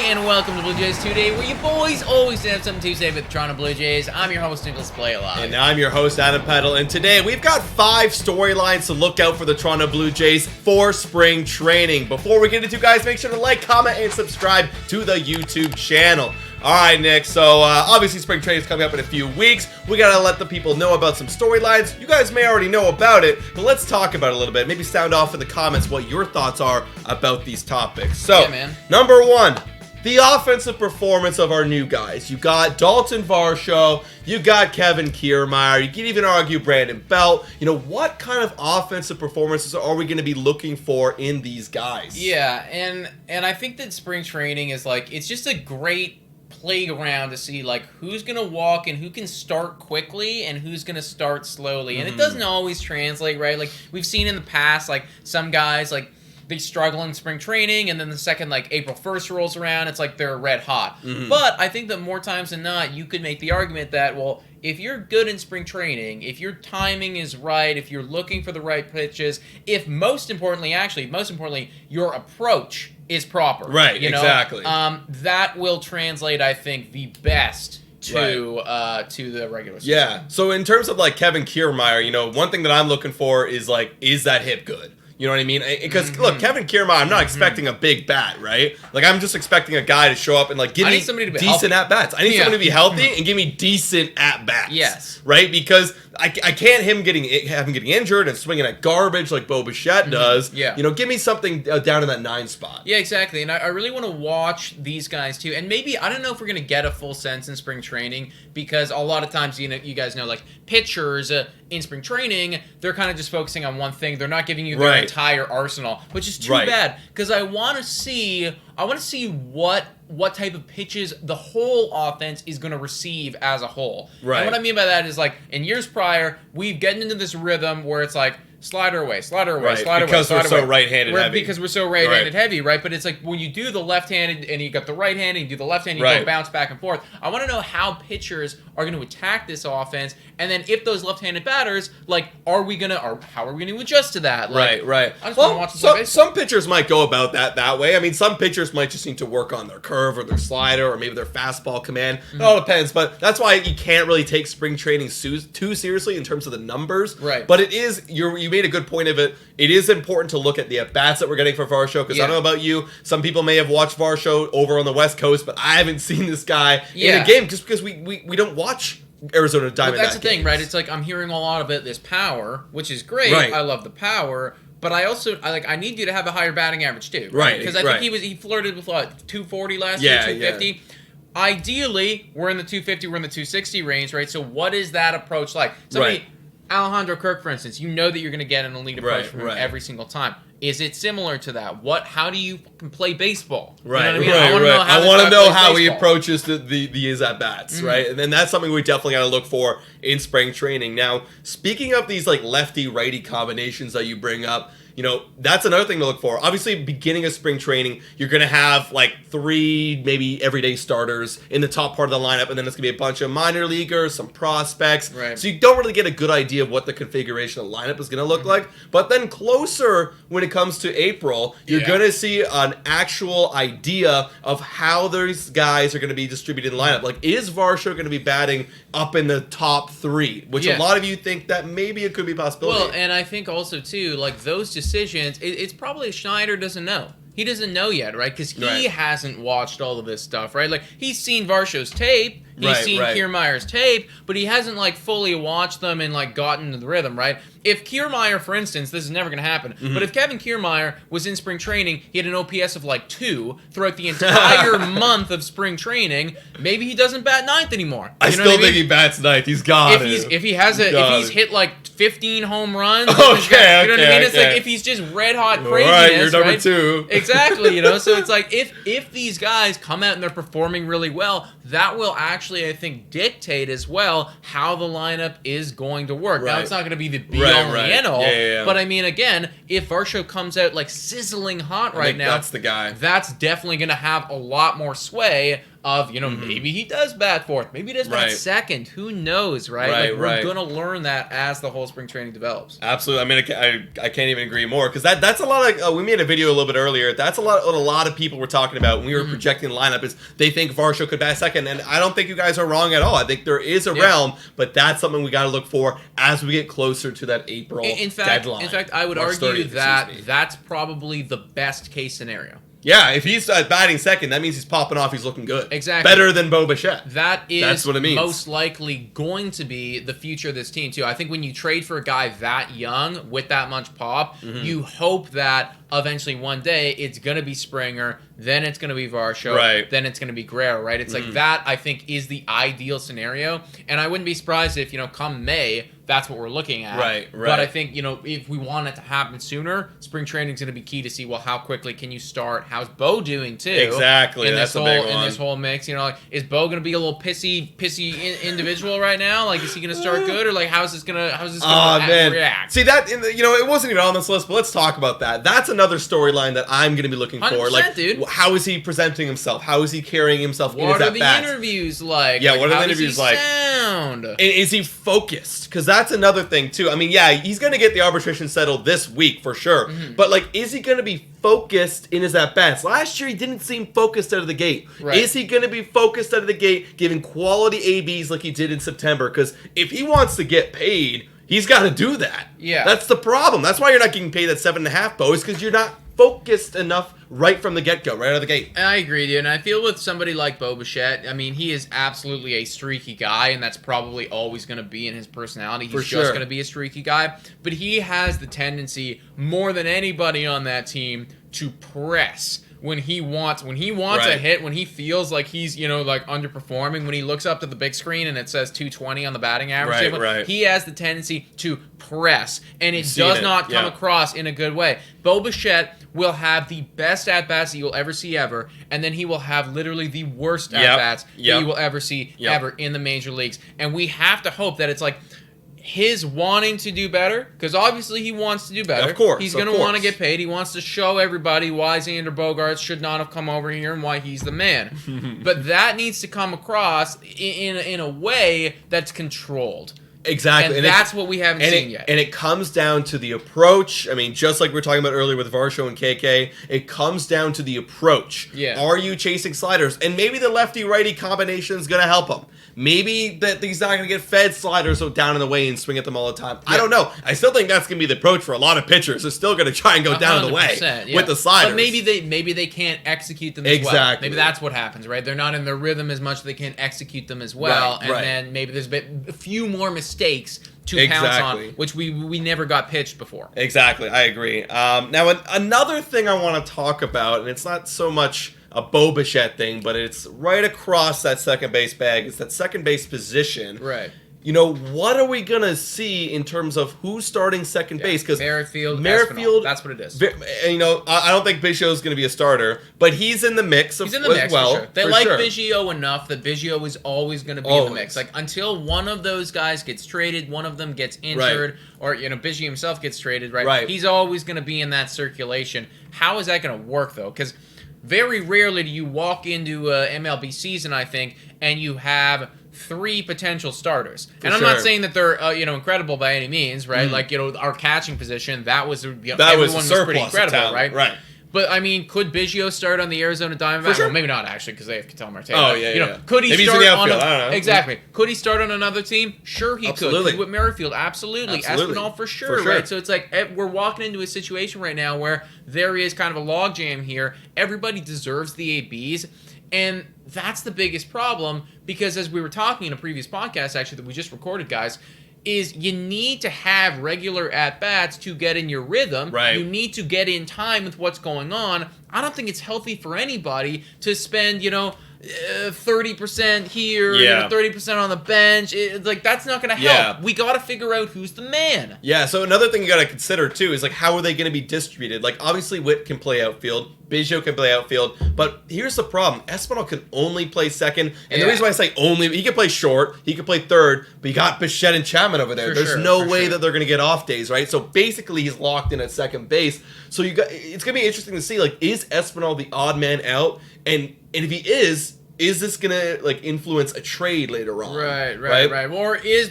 and welcome to Blue Jays Today, where you boys always have something to say with the Toronto Blue Jays. I'm your host, Nicholas Playalog. And I'm your host, Adam Peddle, and today we've got 5 storylines to look out for the Toronto Blue Jays for spring training. Before we get into it, guys, make sure to like, comment, and subscribe to the YouTube channel. Alright, Nick, so obviously spring training is coming up in a few weeks. We gotta let the people know about some storylines. You guys may already know about it, but let's talk about it a little bit. Maybe sound off in the comments what your thoughts are about these topics. So, yeah, man. Number 1. The offensive performance of our new guys. You got Daulton Varsho, you got Kevin Kiermaier, you can even argue Brandon Belt. You know, what kind of offensive performances are we going to be looking for in these guys? Yeah, and I think that spring training is like, it's just a great playground to see like who's going to walk and who can start quickly and who's going to start slowly. And it doesn't always translate, right? Like we've seen in the past, like some guys like they struggle in spring training, and then the second, like, April 1st rolls around, it's like they're red hot. But I think that more times than not, you could make the argument that, well, if you're good in spring training, if your timing is right, if you're looking for the right pitches, if most importantly, your approach is proper. Right, you know? exactly. That will translate, I think, the best to the regular season. Yeah, so in terms of, like, Kevin Kiermaier, you know, one thing that I'm looking for is, like, is that hip good? You know what I mean? Because, look, Kevin Kiermaier, I'm not expecting a big bat, right? Like, I'm just expecting a guy to show up and, like, give me decent at-bats. I need somebody to be healthy and give me decent at-bats. Yes. Right? Because I can't have him getting injured and swinging at garbage like Bo Bichette does. Yeah. You know, give me something down in that 9 spot. Yeah, exactly. And I really want to watch these guys, too. And maybe, I don't know if we're going to get a full sense in spring training, because a lot of times, you know, you guys know, like, pitchers in spring training, they're kind of just focusing on one thing. They're not giving you their entire arsenal, which is too bad, because I want to see what type of pitches the whole offense is going to receive as a whole. Right. And what I mean by that is, like, in years prior, we've gotten into this rhythm where it's like, slider away, slider away, slider away. Because we're so right-handed heavy. Because we're so right-handed heavy, right? But it's like when you do the left-handed and you got the right-handed, you do the left-handed, you go bounce back and forth. I want to know how pitchers are going to attack this offense, and then if those left-handed batters, like, how are we going to adjust to that? Like, right. I just want to watch some pitchers might go about that way. I mean, some pitchers might just need to work on their curve or their slider or maybe their fastball command. It all depends, but that's why you can't really take spring training too seriously in terms of the numbers. Right. But it is, you made a good point of it. It is important to look at the at-bats that we're getting for Varsho, because I don't know about you, some people may have watched Varsho over on the West Coast, but I haven't seen this guy in a game just because we don't watch Arizona Diamondbacks. Well, that's the thing, right? It's like I'm hearing a lot about this power, which is great. Right. I love the power. But I need you to have a higher batting average too, right? Because I think he flirted with what, 240 last year, 250. Yeah. Ideally, we're in the 250, we're in the 260 range, right? So what is that approach like? Alejandro Kirk, for instance, you know that you're going to get an elite approach from him every single time. Is it similar to that? How do you play baseball? Right, you know what I mean? I want to know how he approaches the at-bats, right? And then that's something we definitely got to look for in spring training. Now, speaking of these like lefty-righty combinations that you bring up, you know, that's another thing to look for. Obviously, beginning of spring training, you're going to have like 3 maybe everyday starters in the top part of the lineup, and then it's going to be a bunch of minor leaguers, some prospects. Right. So you don't really get a good idea of what the configuration of the lineup is going to look like. But then closer, when it comes to April, you're going to see an actual idea of how those guys are going to be distributed in the lineup. Like, is Varsho going to be batting up in the top 3? Which a lot of you think that maybe it could be a possibility. Well, and I think also, too, like, those decisions, it's probably Schneider doesn't know. He doesn't know yet, right? Because he hasn't watched all of this stuff, right? Like, he's seen Varsho's tape, he's seen Kiermaier's tape, but he hasn't, like, fully watched them and, like, gotten into the rhythm, right? If Kiermaier, for instance, this is never going to happen, but if Kevin Kiermaier was in spring training, he had an OPS of, like, 2 throughout the entire month of spring training, maybe he doesn't bat 9th anymore. I still think he bats 9th. He's got it. If he's hit, like, 15 home runs, you know what I mean? It's like if he's just red-hot craziness, right? You're number 2. Exactly, you know? So it's like, if these guys come out and they're performing really well, that will actually, I think, dictate as well how the lineup is going to work. Now, it's not going to be the be-all and the end-all, but I mean, again, if Varsho comes out, like, sizzling hot right now, that's the guy. That's definitely going to have a lot more sway of, maybe he does bat fourth, maybe he does bat second, who knows, right? We're going to learn that as the whole spring training develops. Absolutely. I mean, I can't even agree more, because that's a lot of, we made a video a little bit earlier, that's a lot what a lot of people were talking about when we were projecting the lineup, is they think Varsho could bat second, and I don't think you guys are wrong at all. I think there is a realm, but that's something we got to look for as we get closer to that April deadline. In fact, I would argue that that's probably the best case scenario. Yeah, if he's batting second, that means he's popping off. He's looking good. Exactly. Better than Bo Bichette. That's what it means. Most likely going to be the future of this team, too. I think when you trade for a guy that young with that much pop, you hope that eventually one day it's going to be Springer, then it's going to be Varsho, then it's going to be Guerrero, right? It's like that, I think, is the ideal scenario. And I wouldn't be surprised if, come May, that's what we're looking at. Right. But I think, if we want it to happen sooner, spring training is going to be key to see, well, how quickly can you start? How's Bo doing, too? Exactly. That's a big one. In this whole mix, is Bo going to be a little pissy individual right now? Like, is he going to start good? Or, like, how's this going to react? See, that, it wasn't even on this list, but let's talk about that. That's another storyline that I'm going to be looking for. Like, dude. How is he presenting himself? How is he carrying himself in his at-bats? What are the interviews like? Yeah, what are the interviews like? Sound? And is he focused? Because that's another thing, too. I mean, yeah, he's going to get the arbitration settled this week for sure. But, like, is he going to be focused in his at-bats? Last year, he didn't seem focused out of the gate. Right. Is he going to be focused out of the gate, giving quality ABs like he did in September? Because if he wants to get paid, he's got to do that. Yeah. That's the problem. That's why you're not getting paid at 7.5, Bo, is because you're not focused enough right from the get-go, right out of the gate. I agree, dude. And I feel with somebody like Bo Bichette, I mean, he is absolutely a streaky guy, and that's probably always going to be in his personality. He's just going to be a streaky guy. But he has the tendency, more than anybody on that team, to press when he wants a hit, when he feels like he's, like underperforming, when he looks up to the big screen and it says 220 on the batting average, he has the tendency to press, and it does not come across in a good way. Bo Bichette will have the best at-bats that you'll ever see ever, and then he will have literally the worst at-bats that you will ever see ever in the major leagues. And we have to hope that it's like his wanting to do better, because obviously he wants to do better. Of course. He's going to want to get paid. He wants to show everybody why Xander Bogaerts should not have come over here and why he's the man. But that needs to come across in a way that's controlled. Exactly. And that's what we haven't seen yet. And it comes down to the approach. I mean, just like we were talking about earlier with Varsho and KK, it comes down to the approach. Yeah. Are you chasing sliders? And maybe the lefty-righty combination is going to help him. Maybe that he's not going to get fed sliders so down in the way and swing at them all the time. Yeah. I don't know. I still think that's going to be the approach for a lot of pitchers. They're still going to try and go down in the way with the sliders. But maybe they can't execute them as well. Maybe that's what happens, right? They're not in their rhythm as much, they can't execute them as well. Then maybe there's a few more mistakes to pounce on, which we never got pitched before. Exactly, I agree. Now, another thing I want to talk about, and it's not so much a Bo Bichette thing, but it's right across that second base bag. It's that second base position. Right. What are we going to see in terms of who's starting second base? Because Merrifield, that's what it is. And, I don't think Biggio's going to be a starter, but he's in the mix as well. For sure. They like Biggio enough that Biggio is always going to be in the mix. Like, until one of those guys gets traded, one of them gets injured, or, Biggio himself gets traded, right? He's always going to be in that circulation. How is that going to work, though? Because very rarely do you walk into an MLB season, I think, and you have 3 potential starters. And I'm not saying that they're incredible by any means, right? Like, our catching position, that was everyone was pretty incredible, right? Right. But, I mean, could Biggio start on the Arizona Diamondbacks? Sure. Well, maybe not, actually, because they have Ketel Marte. Oh, yeah. Could he maybe start he's in the outfield. on I don't know. Exactly. Could he start on another team? Sure, he could. With Merrifield, absolutely. Espinal, for sure, right? So it's like we're walking into a situation right now where there is kind of a logjam here. Everybody deserves the ABs, and that's the biggest problem, because as we were talking in a previous podcast, actually, that we just recorded, guys, is you need to have regular at-bats to get in your rhythm. Right. You need to get in time with what's going on. I don't think it's healthy for anybody to spend, 30% here, 30% on the bench. That's not going to help. We got to figure out who's the man. Yeah, so another thing you got to consider, too, is, how are they going to be distributed? Obviously, Witt can play outfield. Biggio can play outfield. But here's the problem. Espinal can only play second. And the reason why I say only, he can play short, he can play third, but you got Bichette and Chapman over there. There's no way that they're going to get off days, right? So basically, he's locked in at second base. So it's going to be interesting to see, is Espinal the odd man out? And if he is is this gonna like influence a trade later on? Right. Or is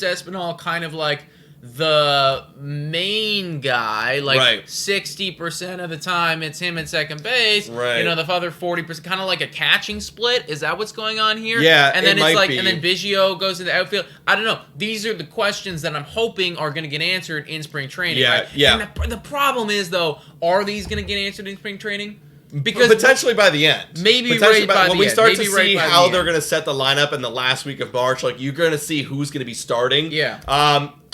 Espinal kind of like the main guy, like 60% of the time it's him at second base, right? The other 40%, kind of like a catching split. Is that what's going on here? Yeah, and then it's like, and then Biggio goes to the outfield. I don't know. These are the questions that I'm hoping are going to get answered in spring training. Yeah. And the problem is though, are these going to get answered in spring training? Because potentially by the end, maybe when we start to see how they're going to set the lineup in the last week of March, like you're going to see who's going to be starting. Yeah.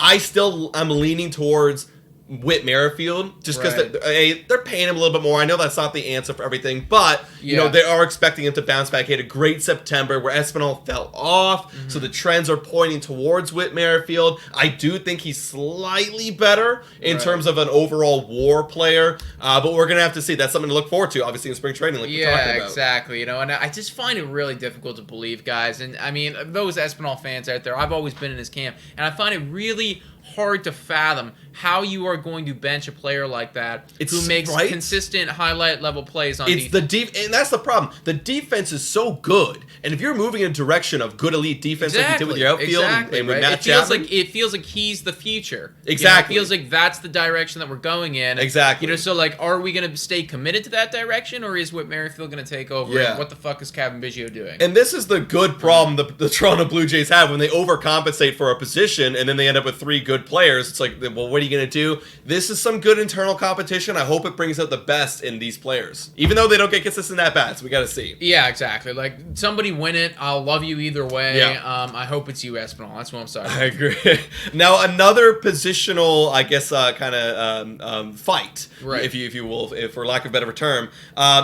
I'm leaning towards Whit Merrifield, just because they're paying him a little bit more. I know that's not the answer for everything, but you know they are expecting him to bounce back. He had a great September where Espinal fell off, so the trends are pointing towards Whit Merrifield. I do think he's slightly better in terms of an overall WAR player, but we're gonna have to see. That's something to look forward to, obviously in spring training, like we're talking about. Exactly. And I just find it really difficult to believe, guys. And I mean, those Espinal fans out there, I've always been in his camp, and I find it really hard to fathom how you are going to bench a player like that who makes consistent highlight level plays on defense. And that's the problem. The defense is so good, and if you're moving in a direction of good elite defense like you did with your outfield and with Matt Chapman, it feels like he's the future. Exactly. It feels like that's the direction that we're going in. Exactly. So like, are we going to stay committed to that direction, or is Whit Merrifield going to take over? Yeah. And what the fuck is Kevin Biggio doing? And this is the good problem the Toronto Blue Jays have when they overcompensate for a position and then they end up with 3 good players. It's like, well, what are you going to do? This is some good internal competition. I hope it brings out the best in these players, even though they don't get consistent at-bats. We got to see. Yeah, exactly. Like, somebody win it. I'll love you either way. Yeah. I hope it's you, Espinal. That's what I'm sorry. I agree. Now, another positional, I guess, kind of fight, if you will, if for lack of a better term,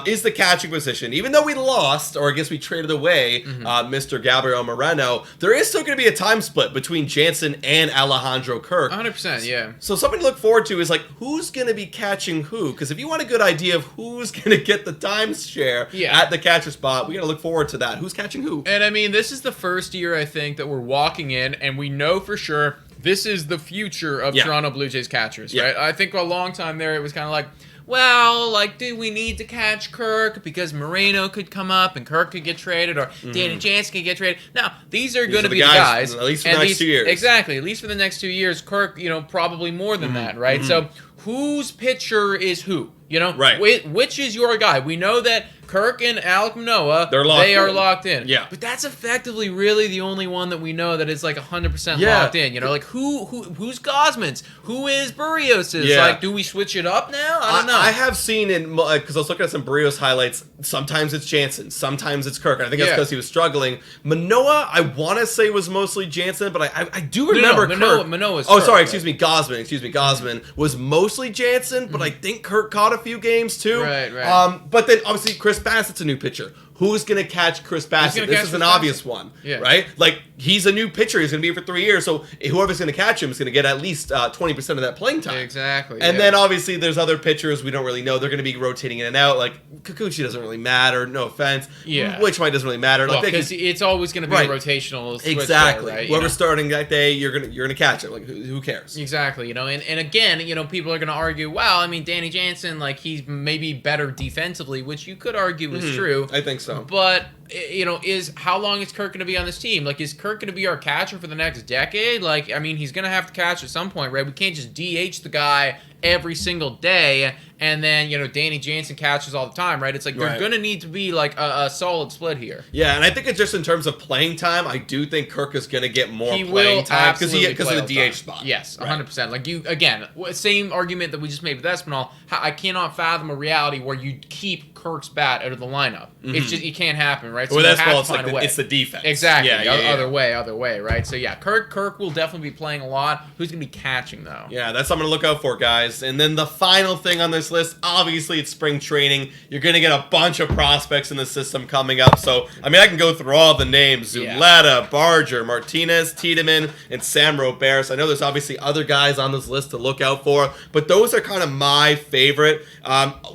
is the catching position. Even though we lost, or I guess we traded away Mr. Gabriel Moreno, there is still going to be a time split between Jansen and Alejandro Kirk. 100%, yeah. So something to look forward to is like, who's going to be catching who? Because if you want a good idea of who's going to get the time share at the catcher spot, we got to look forward to that. Who's catching who? And I mean, this is the first year, I think, that we're walking in, and we know for sure this is the future of Toronto Blue Jays catchers, right? I think a long time there, it was kind of like, well, like, do we need to catch Kirk because Moreno could come up and Kirk could get traded, or Danny Jansen could get traded? Now, these are going to be the guys. At least for the next 2 years. Exactly. At least for the next 2 years. Kirk, probably more than that, right? So, whose pitcher is who? Which is your guy? We know that Kirk and Alek Manoah, they are locked in. Yeah. But that's effectively really the only one that we know that is like 100% locked in. Like who's Gosman's? Who is Barrios's? Yeah. Like, do we switch it up now? I don't know. I have seen because I was looking at some Barrios highlights, sometimes it's Jansen, sometimes it's Kirk. I think that's because he was struggling. Manoah, I want to say was mostly Jansen, but I do remember Kirk. Manoah's Kirk, excuse me, Gosman. Gosman was mostly Jansen, but I think Kirk caught a few games too. Right. But then obviously Chris Bassett's a new pitcher. Who's going to catch Chris Bassett? This is an obvious one, right? Like, he's a new pitcher. He's going to be here for 3 years, so whoever's going to catch him is going to get at least 20% of that playing time. Exactly. And then, obviously, there's other pitchers we don't really know. They're going to be rotating in and out. Like, Kikuchi doesn't really matter, no offense. Yeah. Which one doesn't really matter. Well, because it's always going to be a rotational switch. Exactly. There, right? Whoever's starting that day, you're gonna catch it. Like, who cares? Exactly. And again, people are going to argue, well, I mean, Danny Jansen, like, he's maybe better defensively, which you could argue is true. I think so. But is how long is Kirk going to be on this team? Like, is Kirk going to be our catcher for the next decade? Like, I mean, he's going to have to catch at some point, right? We can't just DH the guy every single day and then, Danny Jansen catches all the time, right? It's like they're going to need to be like a solid split here. Yeah, and I think it's just in terms of playing time, I do think Kirk is going to get more playing time because of the DH spot. Yes, 100%. Like, again, same argument that we just made with Espinal. I cannot fathom a reality where you keep Kirk's bat out of the lineup. It's just, it can't happen, right? So it's the defense. Exactly. Other way, right? So yeah, Kirk will definitely be playing a lot. Who's going to be catching though? Yeah, that's something to look out for, guys. And then the final thing on this list, obviously it's spring training. You're going to get a bunch of prospects in the system coming up. So, I mean, I can go through all the names. Zuleta, Barger, Martinez, Tiedemann, and Sam Robert. So I know there's obviously other guys on this list to look out for, but those are kind of my favorite.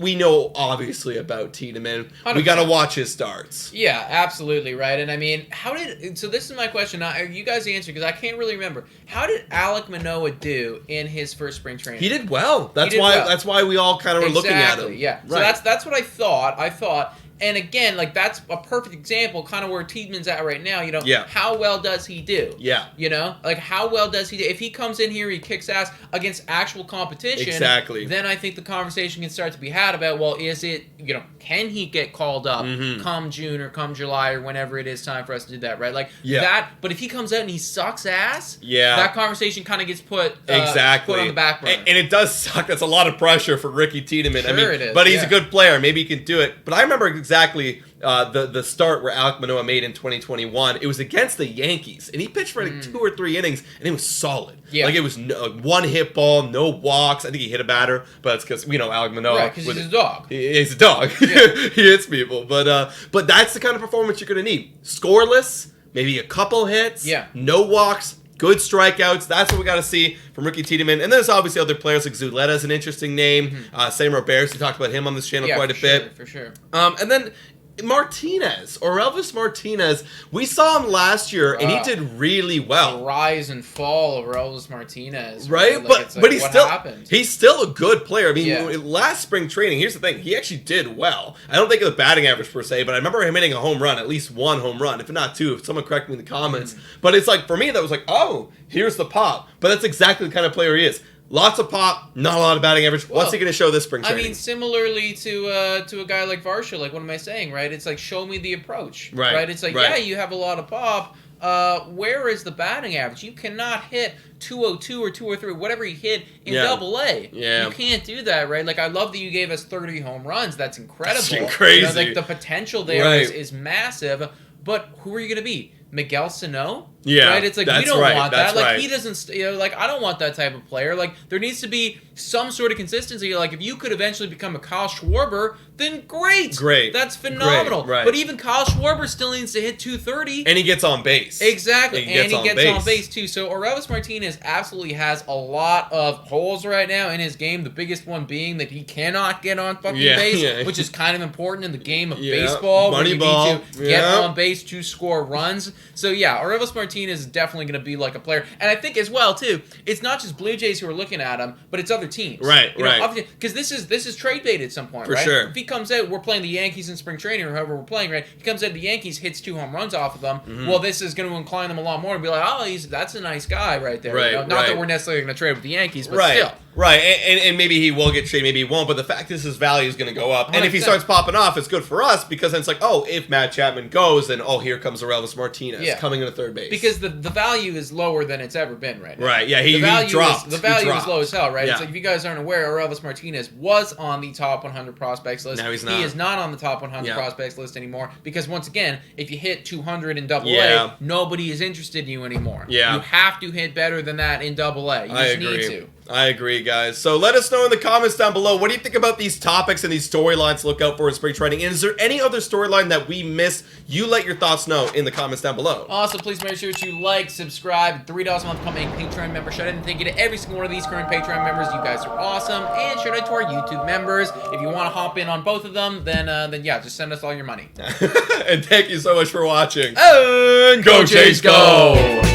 We know, obviously, about Tiedemann. 100%. We got to watch his starts. Yeah, absolutely, right. And I mean, so this is my question. You guys answer, because I can't really remember. How did Alek Manoah do in his first spring training? He did well. That's why we all kind of were looking at him. Yeah. So that's what I thought. I thought And again, like that's a perfect example, kind of where Tiedeman's at right now. You know, Yeah. how well does he do? Yeah. You know, like how well does he do? If he comes in here, he kicks ass against actual competition. Exactly. Then I think the conversation can start to be had about, well, is it, you know, can he get called up come June or come July or whenever it is time for us to do that, right? Like that. But if he comes out and he sucks ass, that conversation kind of gets put on the back burner. And it does suck. That's a lot of pressure for Ricky Tiedemann. Sure, I mean, it is, but he's a good player. Maybe he can do it. But I remember exactly the start where Alek Manoah made in 2021. It was against the Yankees, and he pitched for like 2 or 3 innings, and it was solid. Yeah. Like it was one hit ball, no walks. I think he hit a batter, but it's because Alek Manoah. Right, because he's a dog. He's a dog. Yeah. He hits people, but that's the kind of performance you're going to need. Scoreless, maybe a couple hits. Yeah. No walks. Good strikeouts. That's what we got to see from Ricky Tiedemann. And there's obviously other players like Zuleta's an interesting name. Sam Roberts, we talked about him on this channel quite a bit. For sure. And then Martinez, or Elvis Martinez, we saw him last year, and he did really well. The rise and fall of Elvis Martinez, right? Like, but he's still a good player. I mean, last spring training, here's the thing: he actually did well. I don't think of the batting average per se, but I remember him hitting a home run, at least one home run, if not 2. If someone correct me in the comments, but it's like for me, that was like, oh, here's the pop. But that's exactly the kind of player he is. Lots of pop, not a lot of batting average. What's he going to show this spring training? I mean, similarly to a guy like Varsho, like what am I saying, right? It's like, show me the approach, right? It's like, yeah, you have a lot of pop. Where is the batting average? You cannot hit 202 or 203, whatever he hit in Double-A. Yeah. You can't do that, right? Like, I love that you gave us 30 home runs. That's incredible. That's crazy. You know, like, the potential there is massive. But who are you going to be? Miguel Sano? Yeah, right? It's like, we don't want that. Like, right. he doesn't, like, I don't want that type of player. Like, there needs to be some sort of consistency. Like, if you could eventually become a Kyle Schwarber, then great. That's phenomenal. Right. But even Kyle Schwarber still needs to hit 230. And he gets on base. Exactly. And he gets on base, too. So, Aurelvis Martinez absolutely has a lot of holes right now in his game. The biggest one being that he cannot get on fucking base, which is kind of important in the game of baseball. Where you need to get on base to score runs. So, yeah, Aurelvis Martinez is definitely going to be like a player. And I think as well, too, it's not just Blue Jays who are looking at him, but it's other teams. Right. Because this is trade bait at some point, right? For sure. If he comes out, we're playing the Yankees in spring training or whoever we're playing, right? He comes out, the Yankees hits 2 home runs off of them. Well, this is going to incline them a lot more to be like, oh, that's a nice guy right there. Right, you know? Not that we're necessarily going to trade with the Yankees, but still. Right, and maybe he will get traded, maybe he won't, but the fact is his value is going to go up. 100%. And if he starts popping off, it's good for us because then it's like, oh, if Matt Chapman goes, then, oh, here comes Aurelvis Martinez coming into third base. Because the value is lower than it's ever been right now. Right, yeah, he dropped. The value is low as hell, right? It's like, if you guys aren't aware, Aurelvis Martinez was on the top 100 prospects list. Now he's not. He is not on the top 100 prospects list anymore because, once again, if you hit 200 in Double-A, nobody is interested in you anymore. Yeah. You have to hit better than that in Double-A. You just need to. I agree, guys. So let us know in the comments down below, what do you think about these topics and these storylines to look out for in spring training? And is there any other storyline that we missed? You let your thoughts know in the comments down below. Also, please make sure to like, subscribe, $3 a month become a Patreon member. Shout out and thank you to every single one of these current Patreon members. You guys are awesome. And shout out to our YouTube members. If you want to hop in on both of them, then yeah, just send us all your money. And thank you so much for watching. And go Jays, go!